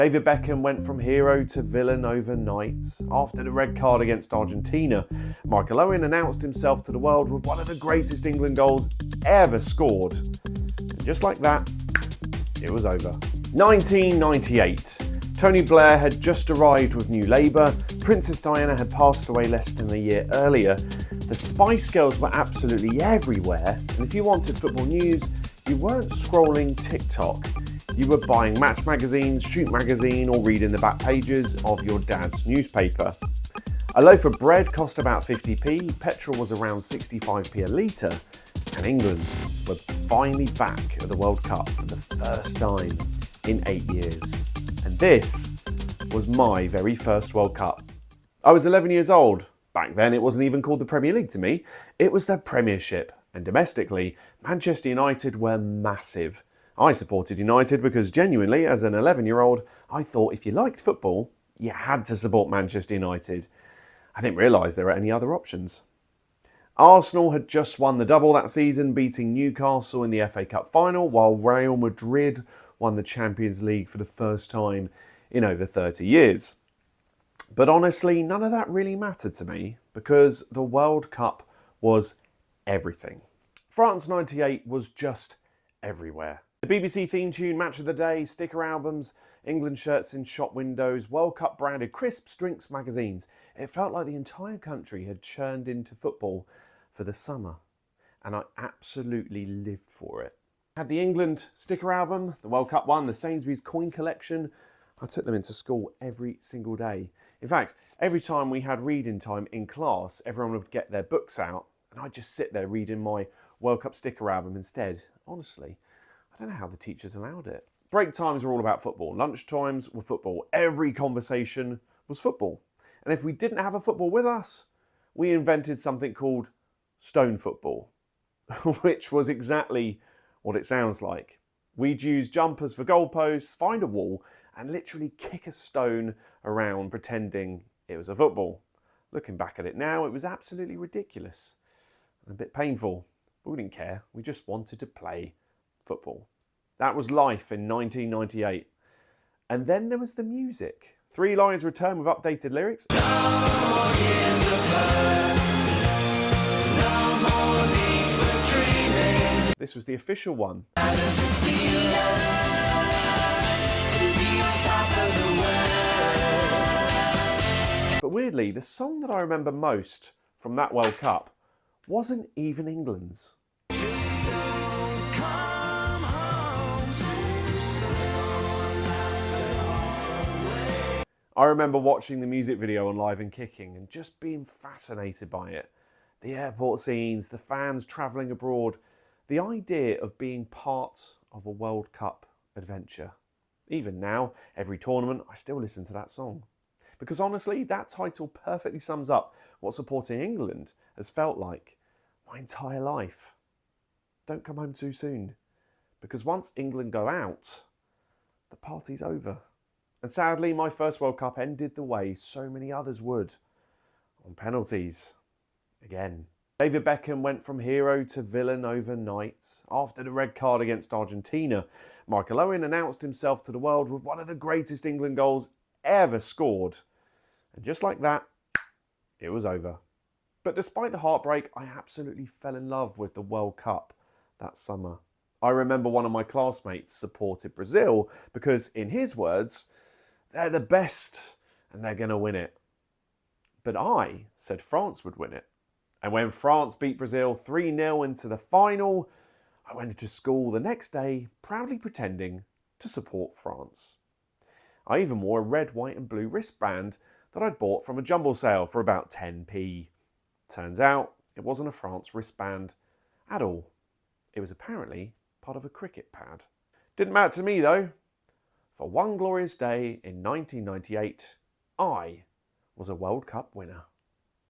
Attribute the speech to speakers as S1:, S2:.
S1: David Beckham went from hero to villain overnight. After the red card against Argentina, Michael Owen announced himself to the world with one of the greatest England goals ever scored. And just like that, it was over. 1998. Tony Blair had just arrived with New Labour, Princess Diana had passed away less than a year earlier, the Spice Girls were absolutely everywhere, and if you wanted football news, you weren't scrolling TikTok. You were buying Match magazines, Shoot magazine, or reading the back pages of your dad's newspaper. A loaf of bread cost about 50p, petrol was around 65p a litre, and England were finally back at the World Cup for the first time in 8 years. And this was my very first World Cup. I was 11 years old. Back then it wasn't even called the Premier League to me, it was the Premiership. And domestically, Manchester United were massive. I supported United because genuinely, as an 11-year-old, I thought if you liked football, you had to support Manchester United. I didn't realise there were any other options. Arsenal had just won the double that season, beating Newcastle in the FA Cup final, while Real Madrid won the Champions League for the first time in over 30 years. But honestly, none of that really mattered to me because the World Cup was everything. France '98 was just everywhere. The BBC theme tune, Match of the Day, sticker albums, England shirts in shop windows, World Cup branded crisps, drinks, magazines. It felt like the entire country had churned into football for the summer, and I absolutely lived for it. I had the England sticker album, the World Cup one, the Sainsbury's coin collection. I took them into school every single day. In fact, every time we had reading time in class, everyone would get their books out, and I'd just sit there reading my World Cup sticker album instead. Honestly, I don't know how the teachers allowed it. Break times were all about football. Lunch times were football. Every conversation was football. And if we didn't have a football with us, we invented something called stone football, which was exactly what it sounds like. We'd use jumpers for goalposts, find a wall, and literally kick a stone around pretending it was a football. Looking back at it now, it was absolutely ridiculous and a bit painful. But we didn't care. We just wanted to play football. That was life in 1998. And then there was the music. 3 Lions returned with updated lyrics. No more years of hurt. No more need for dreaming. This was the official one. How does it feel to be on top of the world? But weirdly, the song that I remember most from that World Cup wasn't even England's. I remember watching the music video on Live and Kicking and just being fascinated by it. The airport scenes, the fans travelling abroad, the idea of being part of a World Cup adventure. Even now, every tournament, I still listen to that song. Because honestly, that title perfectly sums up what supporting England has felt like my entire life. Don't come home too soon. Because once England go out, the party's over. And sadly, my first World Cup ended the way so many others would. On penalties. Again. David Beckham went from hero to villain overnight. After the red card against Argentina, Michael Owen announced himself to the world with one of the greatest England goals ever scored. And just like that, it was over. But despite the heartbreak, I absolutely fell in love with the World Cup that summer. I remember one of my classmates supported Brazil because, in his words, they're the best and they're going to win it. But I said France would win it. And when France beat Brazil 3-0 into the final, I went into school the next day proudly pretending to support France. I even wore a red, white and blue wristband that I'd bought from a jumble sale for about 10p. Turns out it wasn't a France wristband at all. It was apparently part of a cricket pad. Didn't matter to me though. For one glorious day in 1998, I was a World Cup winner.